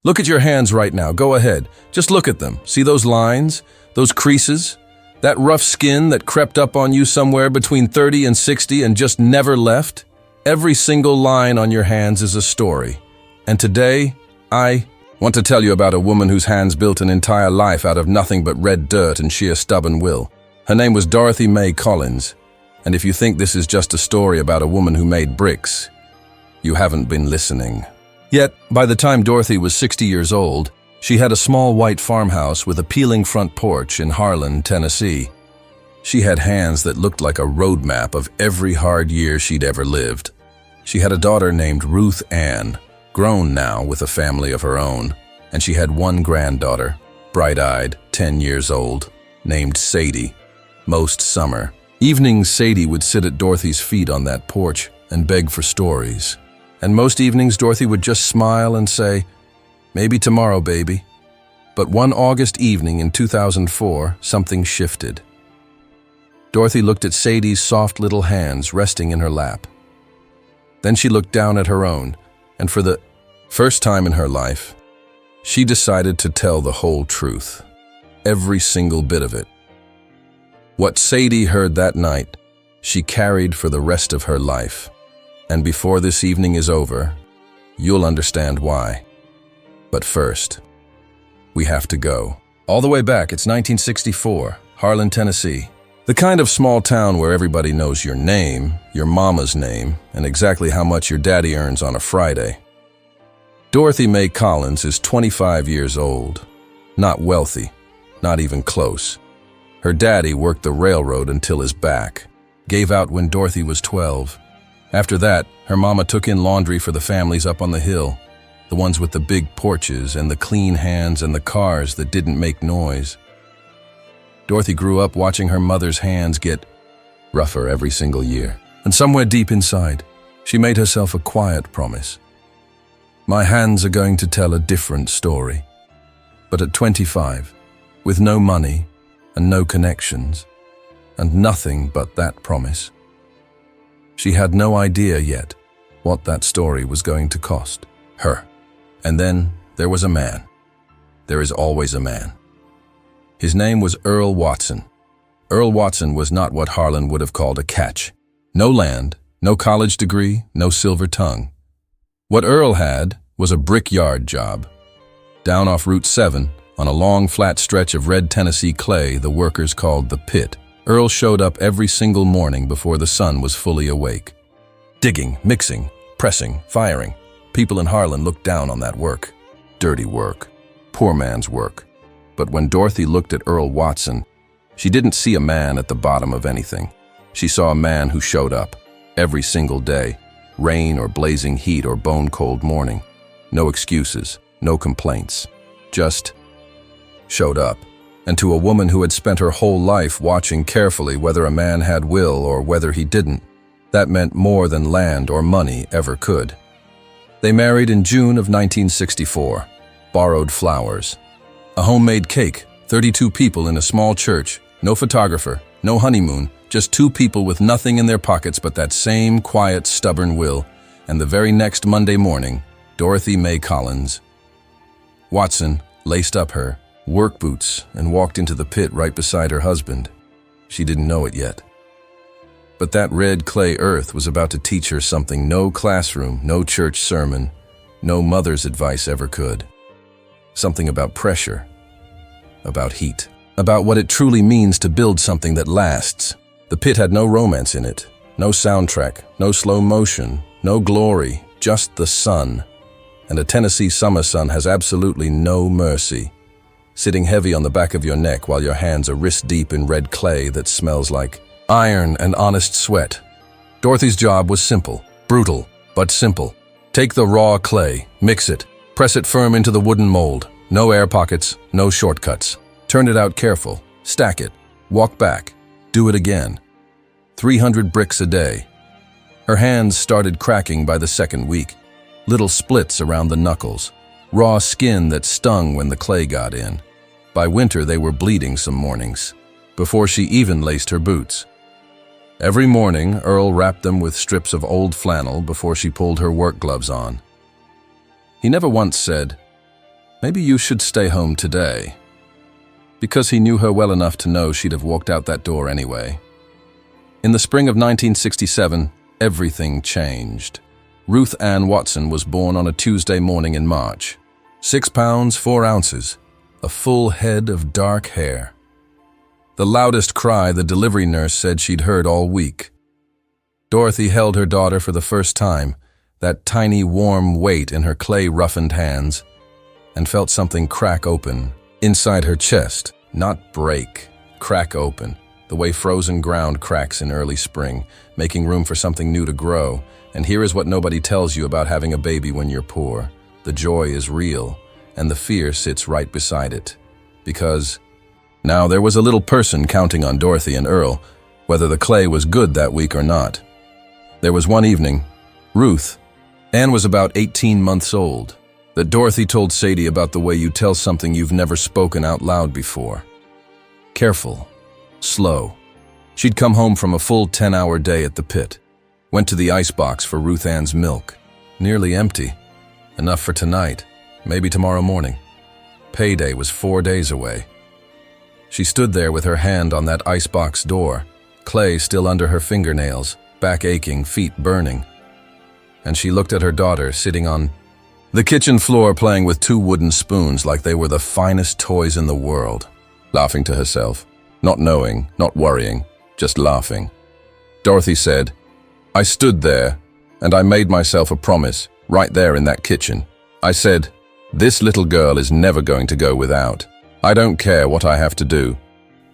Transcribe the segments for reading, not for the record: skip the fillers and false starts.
Look at your hands right now. Go ahead. Just look at them. See those lines? Those creases? That rough skin that crept up on you somewhere between 30 and 60 and just never left? Every single line on your hands is a story. And today, I want to tell you about a woman whose hands built an entire life out of nothing but red dirt and sheer stubborn will. Her name was Dorothy Mae Collins. And if you think this is just a story about a woman who made bricks, you haven't been listening. Yet, by the time Dorothy was 60 years old, she had a small white farmhouse with a peeling front porch in Harlan, Tennessee. She had hands that looked like a roadmap of every hard year she'd ever lived. She had a daughter named Ruth Ann, grown now with a family of her own, and she had one granddaughter, bright-eyed, 10 years old, named Sadie. Most summer evenings, Sadie would sit at Dorothy's feet on that porch and beg for stories. And most evenings, Dorothy would just smile and say, "Maybe tomorrow, baby." But one August evening in 2004, something shifted. Dorothy looked at Sadie's soft little hands resting in her lap. Then she looked down at her own, and for the first time in her life, she decided to tell the whole truth. Every single bit of it. What Sadie heard that night, she carried for the rest of her life. And before this evening is over, you'll understand why. But first, we have to go. All the way back, it's 1964, Harlan, Tennessee. The kind of small town where everybody knows your name, your mama's name, and exactly how much your daddy earns on a Friday. Dorothy Mae Collins is 25 years old. Not wealthy, not even close. Her daddy worked the railroad until his back, gave out when Dorothy was 12. After that, her mama took in laundry for the families up on the hill, the ones with the big porches and the clean hands and the cars that didn't make noise. Dorothy grew up watching her mother's hands get rougher every single year. And somewhere deep inside, she made herself a quiet promise. My hands are going to tell a different story. But at 25, with no money and no connections, and nothing but that promise, she had no idea yet what that story was going to cost her. And then there was a man. There is always a man. His name was Earl Watson. Earl Watson was not what Harlan would have called a catch. No land, no college degree, no silver tongue. What Earl had was a brickyard job. Down off Route 7, on a long flat stretch of red Tennessee clay the workers called the pit, Earl showed up every single morning before the sun was fully awake. Digging, mixing, pressing, firing. People in Harlan looked down on that work. Dirty work. Poor man's work. But when Dorothy looked at Earl Watson, she didn't see a man at the bottom of anything. She saw a man who showed up every single day, rain or blazing heat or bone-cold morning. No excuses, no complaints. Just showed up. And to a woman who had spent her whole life watching carefully whether a man had will or whether he didn't, that meant more than land or money ever could. They married in June of 1964, borrowed flowers. A homemade cake, 32 people in a small church, no photographer, no honeymoon, just two people with nothing in their pockets but that same quiet, stubborn will. And the very next Monday morning, Dorothy Mae Collins. Watson laced up her work boots and walked into the pit right beside her husband. She didn't know it yet. But that red clay earth was about to teach her something no classroom, no church sermon, no mother's advice ever could. Something about pressure, about heat, about what it truly means to build something that lasts. The pit had no romance in it, no soundtrack, no slow motion, no glory, just the sun. And a Tennessee summer sun has absolutely no mercy, sitting heavy on the back of your neck while your hands are wrist-deep in red clay that smells like iron and honest sweat. Dorothy's job was simple, brutal, but simple. Take the raw clay, mix it, press it firm into the wooden mold. No air pockets, no shortcuts. Turn it out careful, stack it, walk back, do it again. 300 bricks a day. Her hands started cracking by the second week. Little splits around the knuckles. Raw skin that stung when the clay got in. By winter, they were bleeding some mornings, before she even laced her boots. Every morning, Earl wrapped them with strips of old flannel before she pulled her work gloves on. He never once said, Maybe you should stay home today. Because he knew her well enough to know she'd have walked out that door anyway. In the spring of 1967, everything changed. Ruth Ann Watson was born on a Tuesday morning in March. 6 pounds, 4 ounces, a full head of dark hair. The loudest cry the delivery nurse said she'd heard all week. Dorothy held her daughter for the first time, that tiny warm weight in her clay-roughened hands, and felt something crack open inside her chest. Not break, crack open, the way frozen ground cracks in early spring, making room for something new to grow. And here is what nobody tells you about having a baby when you're poor. The joy is real, and the fear sits right beside it. Because now there was a little person counting on Dorothy and Earl, whether the clay was good that week or not. There was one evening, Ruth Ann was about 18 months old, that Dorothy told Sadie about the way you tell something you've never spoken out loud before. Careful, slow. She'd come home from a full 10-hour day at the pit, went to the icebox for Ruth Ann's milk, nearly empty, enough for tonight, maybe tomorrow morning. Payday was 4 days away. She stood there with her hand on that icebox door, clay still under her fingernails, back aching, feet burning. And she looked at her daughter sitting on the kitchen floor playing with 2 wooden spoons like they were the finest toys in the world, laughing to herself, not knowing, not worrying, just laughing. Dorothy said, "I stood there, and I made myself a promise, right there in that kitchen. I said, this little girl is never going to go without. I don't care what I have to do.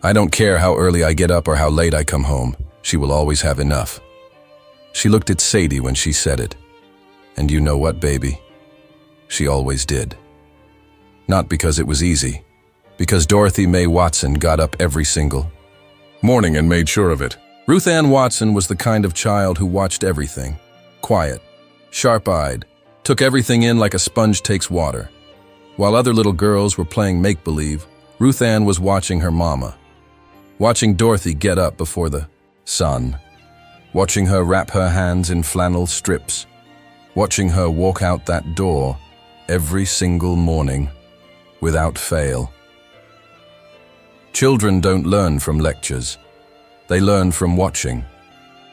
I don't care how early I get up or how late I come home. She will always have enough." She looked at Sadie when she said it. And you know what, baby? She always did. Not because it was easy, because Dorothy Mae Watson got up every single morning and made sure of it. Ruth Ann Watson was the kind of child who watched everything. Quiet, sharp-eyed, took everything in like a sponge takes water. While other little girls were playing make-believe, Ruth Ann was watching her mama. Watching Dorothy get up before the sun. Watching her wrap her hands in flannel strips. Watching her walk out that door every single morning, without fail. Children don't learn from lectures. They learn from watching.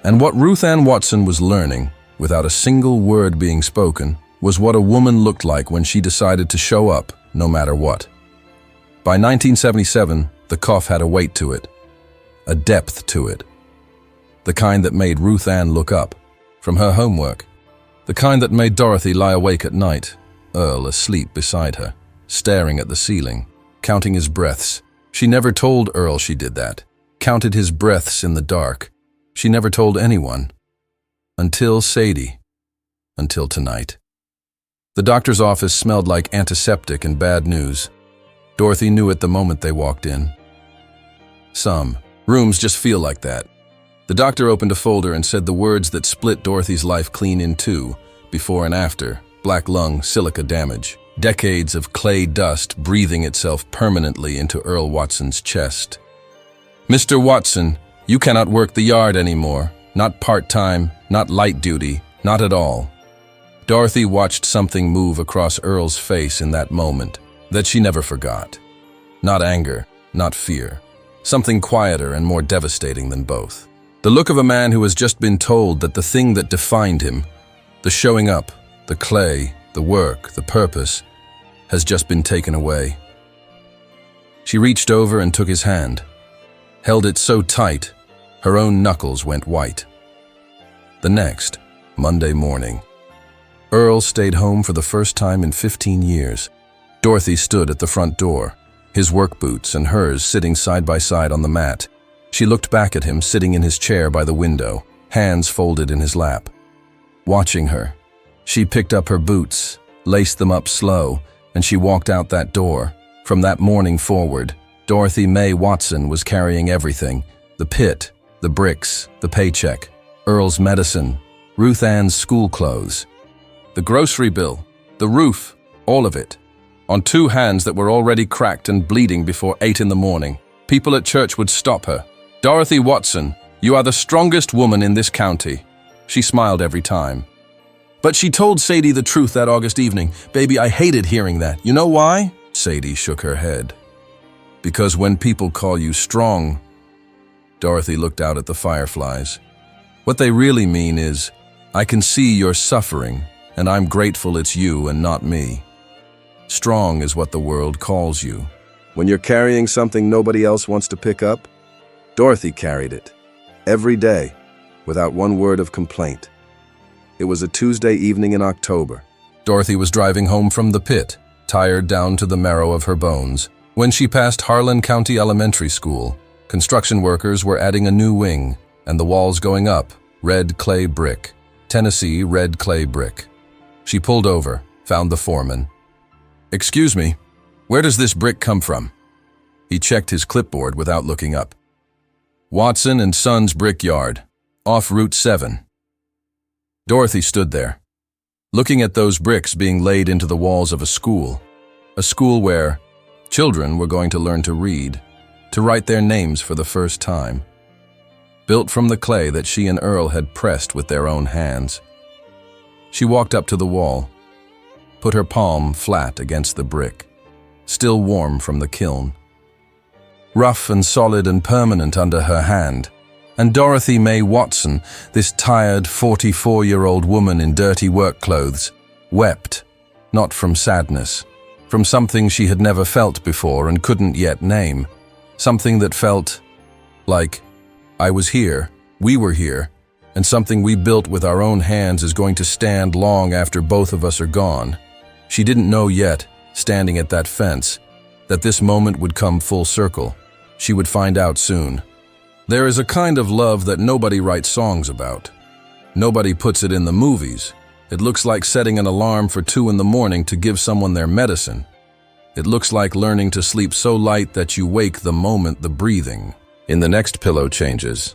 And what Ruth Ann Watson was learning, without a single word being spoken, was what a woman looked like when she decided to show up, no matter what. By 1977, the cough had a weight to it, a depth to it. The kind that made Ruth Ann look up from her homework. The kind that made Dorothy lie awake at night, Earl asleep beside her, staring at the ceiling, counting his breaths. She never told Earl she did that. Counted his breaths in the dark. She never told anyone. Until Sadie. Until tonight. The doctor's office smelled like antiseptic and bad news. Dorothy knew it the moment they walked in. Some rooms just feel like that. The doctor opened a folder and said the words that split Dorothy's life clean in two, before and after: black lung, silica damage, decades of clay dust breathing itself permanently into Earl Watson's chest. "Mr. Watson, you cannot work the yard anymore. Not part-time, not light duty, not at all." Dorothy watched something move across Earl's face in that moment that she never forgot. Not anger, not fear. Something quieter and more devastating than both. The look of a man who has just been told that the thing that defined him, the showing up, the clay, the work, the purpose, has just been taken away. She reached over and took his hand, held it so tight, her own knuckles went white. The next, Monday morning, Earl stayed home for the first time in 15 years. Dorothy stood at the front door, his work boots and hers sitting side by side on the mat. She looked back at him sitting in his chair by the window, hands folded in his lap. Watching her, she picked up her boots, laced them up slow, and she walked out that door. From that morning forward, Dorothy Mae Watson was carrying everything: the pit, the bricks, the paycheck, Earl's medicine, Ruth Ann's school clothes, the grocery bill, the roof, all of it, on 2 hands that were already cracked and bleeding before 8 in the morning. People at church would stop her. "Dorothy Watson, you are the strongest woman in this county." She smiled every time. But she told Sadie the truth that August evening. Baby, I hated hearing that. You know why? Sadie shook her head. Because when people call you strong, Dorothy looked out at the fireflies. What they really mean is, I can see you're suffering, and I'm grateful it's you and not me. Strong is what the world calls you. When you're carrying something nobody else wants to pick up, Dorothy carried it. Every day, without one word of complaint. It was a Tuesday evening in October. Dorothy was driving home from the pit, tired down to the marrow of her bones, when she passed Harlan County Elementary School. Construction workers were adding a new wing, and the walls going up, red clay brick. Tennessee red clay brick. She pulled over, found the foreman. "Excuse me, where does this brick come from?" He checked his clipboard without looking up. "Watson and Sons Brickyard, off Route 7. Dorothy stood there, looking at those bricks being laid into the walls of a school where children were going to learn to read, to write their names for the first time, built from the clay that she and Earl had pressed with their own hands. She walked up to the wall, put her palm flat against the brick, still warm from the kiln. Rough and solid and permanent under her hand, and Dorothy Mae Watson, this tired 44-year-old woman in dirty work clothes, wept, not from sadness, from something she had never felt before and couldn't yet name, something that felt like, I was here, we were here, and something we built with our own hands is going to stand long after both of us are gone. She didn't know yet, standing at that fence, that this moment would come full circle. She would find out soon. There is a kind of love that nobody writes songs about. Nobody puts it in the movies. It looks like setting an alarm for 2 in the morning to give someone their medicine. It looks like learning to sleep so light that you wake the moment the breathing in the next pillow changes.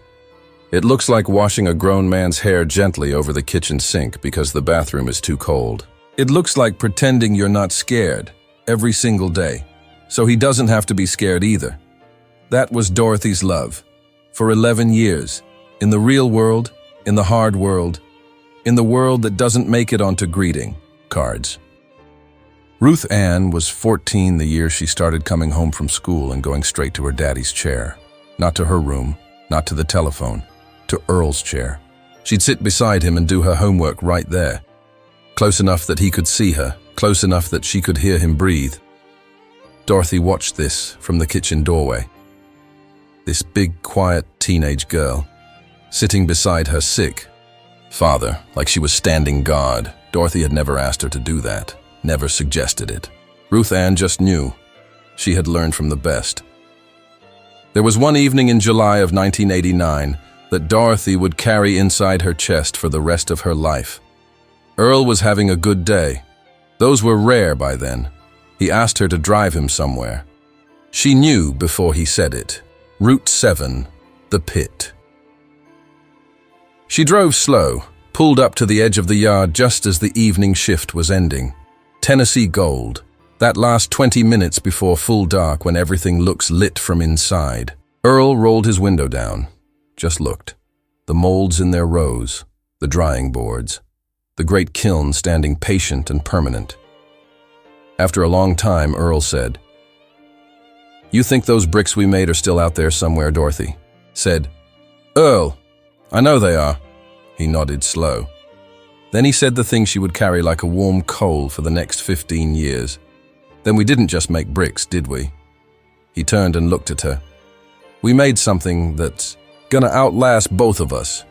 It looks like washing a grown man's hair gently over the kitchen sink because the bathroom is too cold. It looks like pretending you're not scared every single day, so he doesn't have to be scared either. That was Dorothy's love. For 11 years, in the real world, in the hard world, in the world that doesn't make it onto greeting cards. Ruth Ann was 14 the year she started coming home from school and going straight to her daddy's chair. Not to her room, not to the telephone, to Earl's chair. She'd sit beside him and do her homework right there, close enough that he could see her, close enough that she could hear him breathe. Dorothy watched this from the kitchen doorway. This big, quiet teenage girl, sitting beside her sick father, like she was standing guard. Dorothy had never asked her to do that, never suggested it. Ruth Ann just knew. She had learned from the best. There was one evening in July of 1989 that Dorothy would carry inside her chest for the rest of her life. Earl was having a good day. Those were rare by then. He asked her to drive him somewhere. She knew before he said it. Route 7, the pit. She drove slow, pulled up to the edge of the yard just as the evening shift was ending. Tennessee gold. That last 20 minutes before full dark when everything looks lit from inside. Earl rolled his window down, just looked. The molds in their rows, the drying boards, the great kiln standing patient and permanent. After a long time, Earl said, "You think those bricks we made are still out there somewhere, Dorothy?" Said, "Earl, I know they are." He nodded slow. Then he said the thing she would carry like a warm coal for the next 15 years. "Then we didn't just make bricks, did we?" He turned and looked at her. "We made something that's gonna outlast both of us."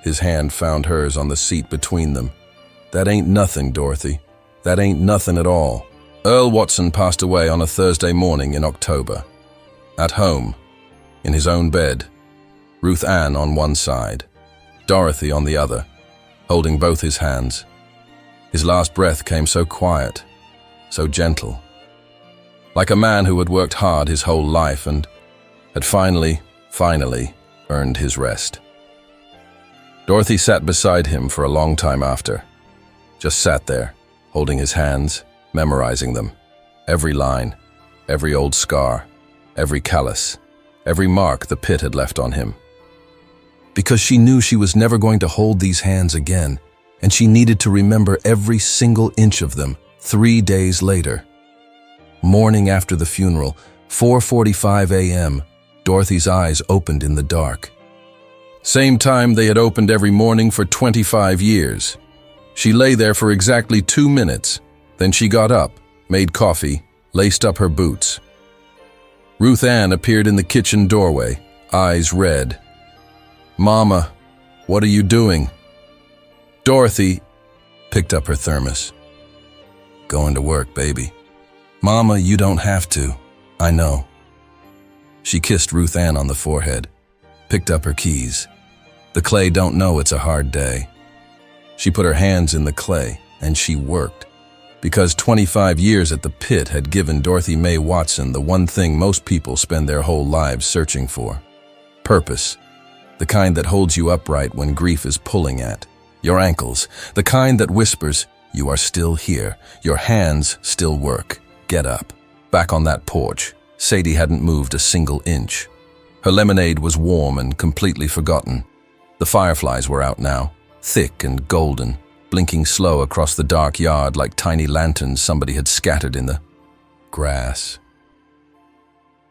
His hand found hers on the seat between them. "That ain't nothing, Dorothy. That ain't nothing at all." Earl Watson passed away on a Thursday morning in October. At home, in his own bed, Ruth Ann on one side, Dorothy on the other, holding both his hands. His last breath came so quiet, so gentle, like a man who had worked hard his whole life and had finally earned his rest. Dorothy sat beside him for a long time after, just sat there, holding his hands, memorizing them, every line, every old scar, every callus, every mark the pit had left on him. Because she knew she was never going to hold these hands again, and she needed to remember every single inch of them 3 days later. Morning after the funeral, 4:45 a.m., Dorothy's eyes opened in the dark. Same time they had opened every morning for 25 years. She lay there for exactly 2 minutes. Then she got up, made coffee, laced up her boots. Ruth Ann appeared in the kitchen doorway, eyes red. "Mama, what are you doing?" Dorothy picked up her thermos. "Going to work, baby." "Mama, you don't have to. I know." She kissed Ruth Ann on the forehead, picked up her keys. "The clay don't know it's a hard day." She put her hands in the clay, and she worked. Because 25 years at the pit had given Dorothy Mae Watson the one thing most people spend their whole lives searching for: purpose. The kind that holds you upright when grief is pulling at your ankles. The kind that whispers, "You are still here. Your hands still work. Get up." Back on that porch, Sadie hadn't moved a single inch. Her lemonade was warm and completely forgotten. The fireflies were out now, thick and golden, blinking slow across the dark yard like tiny lanterns somebody had scattered in the grass.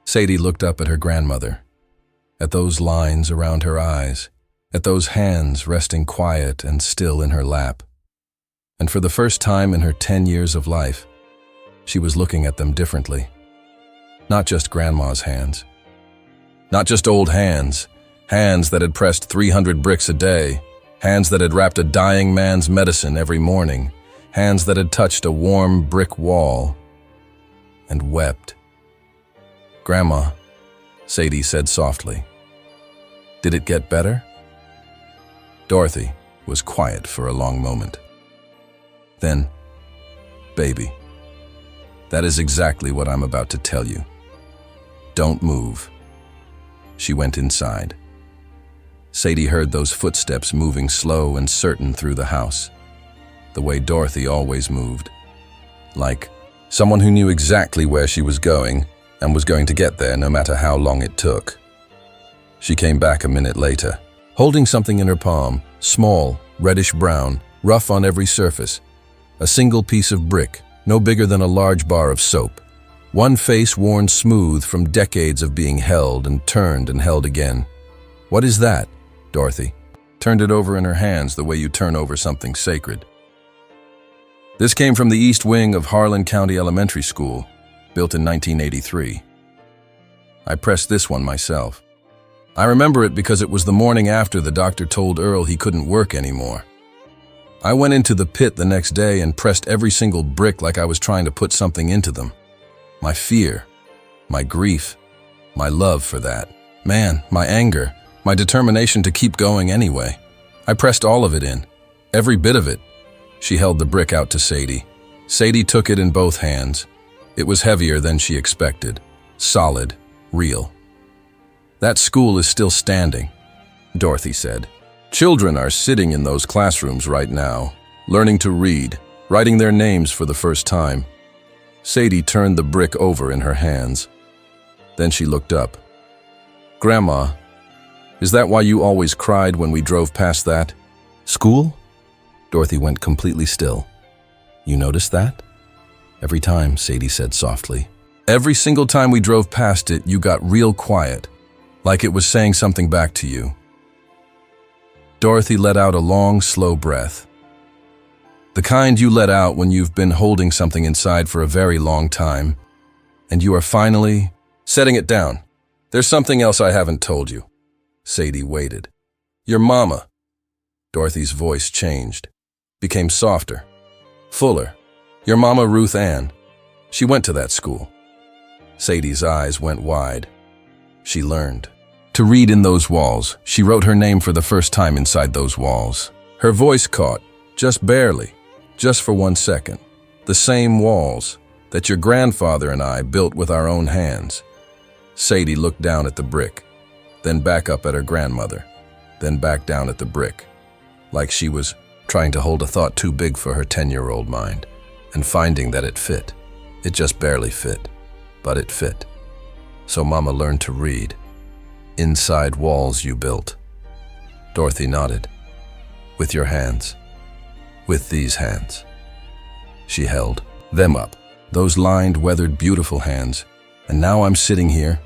Sadie looked up at her grandmother, at those lines around her eyes, at those hands resting quiet and still in her lap. And for the first time in her 10 years of life, she was looking at them differently. Not just Grandma's hands. Not just old hands, hands that had pressed 300 bricks a day, hands that had wrapped a dying man's medicine every morning, hands that had touched a warm brick wall and wept. "Grandma," Sadie said softly, "did it get better?" Dorothy was quiet for a long moment. Then, "Baby, that is exactly what I'm about to tell you. Don't move." She went inside. Sadie heard those footsteps moving slow and certain through the house, the way Dorothy always moved, like someone who knew exactly where she was going and was going to get there no matter how long it took. She came back a minute later, holding something in her palm, small, reddish-brown, rough on every surface, a single piece of brick, no bigger than a large bar of soap. One face worn smooth from decades of being held and held again. "What is that?" Dorothy turned it over in her hands the way you turn over something sacred. "This came from the East Wing of Harlan County Elementary School, built in 1983. I pressed this one myself. I remember it because it was the morning after the doctor told Earl he couldn't work anymore. I went into the pit the next day and pressed every single brick like I was trying to put something into them. My fear, my grief, my love for that man, my anger, my determination to keep going anyway. I pressed all of it in, every bit of it." She held the brick out to Sadie. Sadie took it in both hands. It was heavier than she expected, solid, real. "That school is still standing," Dorothy said. "Children are sitting in those classrooms right now, learning to read, writing their names for the first time." Sadie turned the brick over in her hands. Then she looked up. "Grandma, is that why you always cried when we drove past that school?" Dorothy went completely still. "You noticed that?" "Every time," Sadie said softly. "Every single time we drove past it, you got real quiet, like it was saying something back to you." Dorothy let out a long, slow breath. The kind you let out when you've been holding something inside for a very long time, and you are finally setting it down. "There's something else I haven't told you." Sadie waited. "Your mama." Dorothy's voice changed, became softer, fuller. "Your mama, Ruth Ann. She went to that school." Sadie's eyes went wide. She learned to read in those walls. She wrote her name for the first time inside those walls. Her voice caught, just barely, just for 1 second. "The same walls that your grandfather and I built with our own hands." Sadie looked down at the brick, then back up at her grandmother, then back down at the brick, like she was trying to hold a thought too big for her 10-year-old mind, and finding that it fit. It just barely fit, but it fit. "So Mama learned to read. Inside walls you built." Dorothy nodded. "With your hands." with these hands. She held them up, those lined, weathered, beautiful hands, and now I'm sitting here.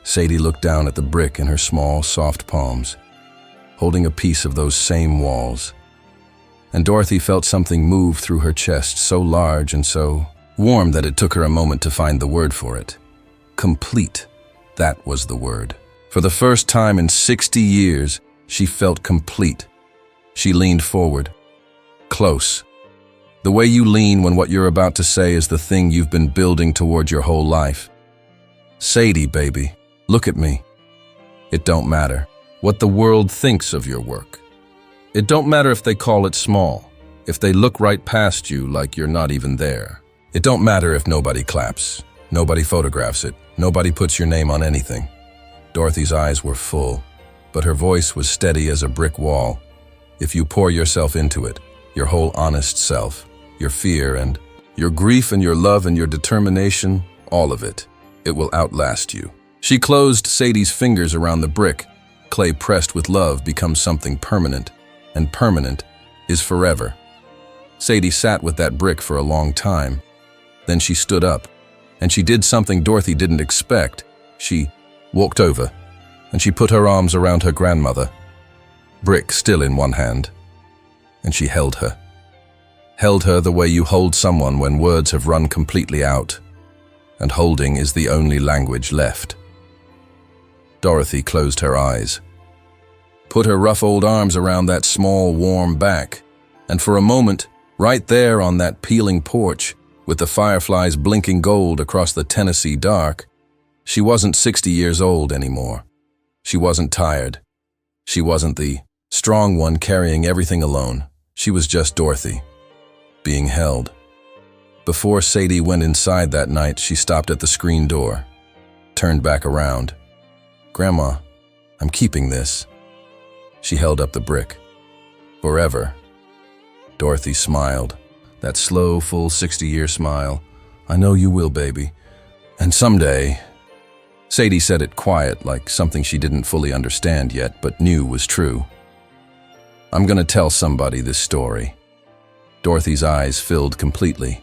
Sadie looked down at the brick in her small, soft palms, holding a piece of those same walls. And Dorothy felt something move through her chest, so large and so warm that it took her a moment to find the word for it. Complete. That was the word. For the first time in 60 years, she felt complete. She leaned forward. Close. The way you lean when what you're about to say is the thing you've been building toward your whole life. Sadie, baby, look at me. It don't matter what the world thinks of your work. It don't matter if they call it small, if they look right past you like you're not even there. It don't matter if nobody claps, nobody photographs it, nobody puts your name on anything. Dorothy's eyes were full, but her voice was steady as a brick wall. If you pour yourself into it, your whole honest self, your fear and your grief and your love and your determination, all of it, it will outlast you. She closed Sadie's fingers around the brick. Clay pressed with love becomes something permanent, and permanent is forever. Sadie sat with that brick for a long time. Then she stood up, and she did something Dorothy didn't expect. She walked over, and she put her arms around her grandmother, brick still in one hand, and she held her. Held her the way you hold someone when words have run completely out, and holding is the only language left. Dorothy closed her eyes, put her rough old arms around that small, warm back, and for a moment, right there on that peeling porch, with the fireflies blinking gold across the Tennessee dark, she wasn't 60 years old anymore. She wasn't tired. She wasn't the strong one carrying everything alone. She was just Dorothy, being held. Before Sadie went inside that night, she stopped at the screen door, turned back around. "Grandma, I'm keeping this." She held up the brick. "Forever." Dorothy smiled, that slow, full 60-year smile. "I know you will, baby. And someday." Sadie said it quiet, like something she didn't fully understand yet, but knew was true. "I'm gonna tell somebody this story." Dorothy's eyes filled completely.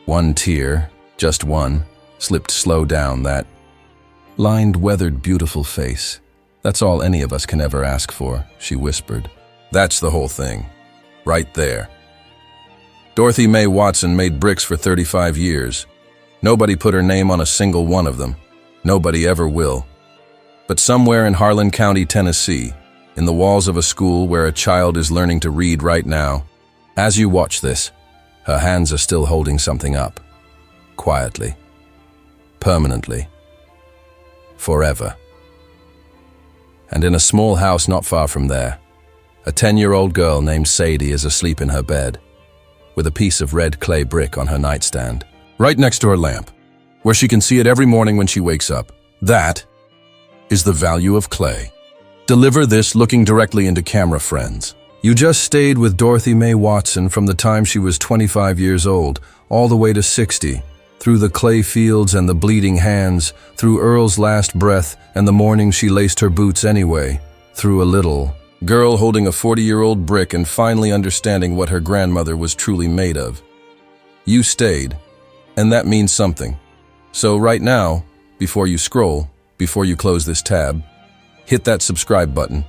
One tear, just one, slipped slow down that lined, weathered, beautiful face. "That's all any of us can ever ask for," she whispered. "That's the whole thing. Right there." Dorothy Mae Watson made bricks for 35 years. Nobody put her name on a single one of them. Nobody ever will. But somewhere in Harlan County, Tennessee, in the walls of a school where a child is learning to read right now, as you watch this, her hands are still holding something up. Quietly. Permanently. Forever. And in a small house not far from there, a 10-year-old girl named Sadie is asleep in her bed, with a piece of red clay brick on her nightstand, right next to her lamp, where she can see it every morning when she wakes up. That is the value of clay. Deliver this looking directly into camera, friends. You just stayed with Dorothy Mae Watson from the time she was 25 years old, all the way to 60, through the clay fields and the bleeding hands, through Earl's last breath and the morning she laced her boots anyway, through a little girl holding a 40-year-old brick and finally understanding what her grandmother was truly made of. You stayed, and that means something. So right now, before you scroll, before you close this tab, hit that subscribe button.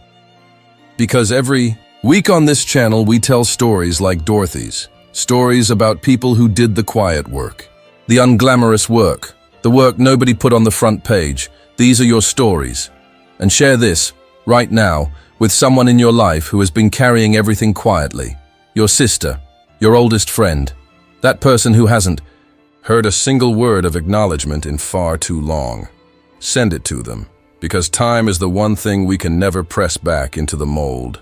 Because every week on this channel, we tell stories like Dorothy's. Stories about people who did the quiet work, the unglamorous work, the work nobody put on the front page. These are your stories. And share this, right now, with someone in your life who has been carrying everything quietly. Your sister, your oldest friend, that person who hasn't heard a single word of acknowledgement in far too long. Send it to them, because time is the one thing we can never press back into the mold.